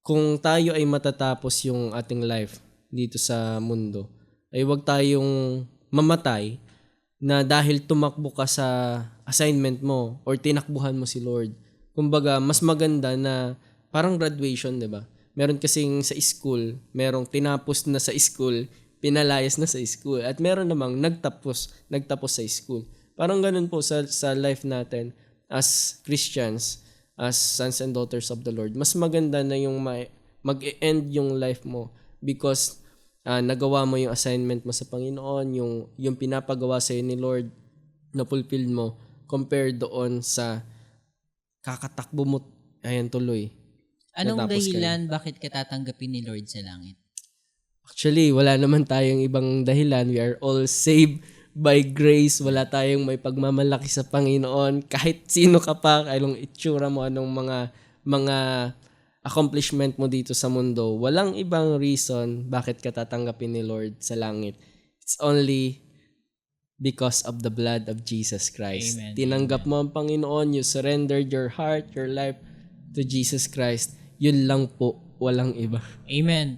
kung tayo ay matatapos yung ating life dito sa mundo, ay huwag tayong mamatay na dahil tumakbo ka sa assignment mo or tinakbuhan mo si Lord. Kumbaga, mas maganda na parang graduation, 'di ba? Meron kasing sa school, merong tinapos na sa school, pinalayas na sa school. At meron namang nagtapos sa school. Parang ganun po sa life natin as Christians, as sons and daughters of the Lord. Mas maganda na yung mag-end yung life mo because nagawa mo yung assignment mo sa Panginoon, yung pinapagawa sa ni Lord na fulfilled mo compared doon sa kakatakbo mo ayan tuloy. Anong Natapos ka dahilan bakit ka tatanggapin ni Lord sa langit? Actually, wala naman tayong ibang dahilan. We are all saved by grace. Wala tayong may pagmamalaki sa Panginoon. Kahit sino ka pa, anong itsura mo, anong mga accomplishment mo dito sa mundo, walang ibang reason bakit ka tatanggapin ni Lord sa langit. It's only because of the blood of Jesus Christ. Amen. Tinanggap mo ang Panginoon, you surrendered your heart, your life to Jesus Christ. Yun lang po, walang iba. Amen.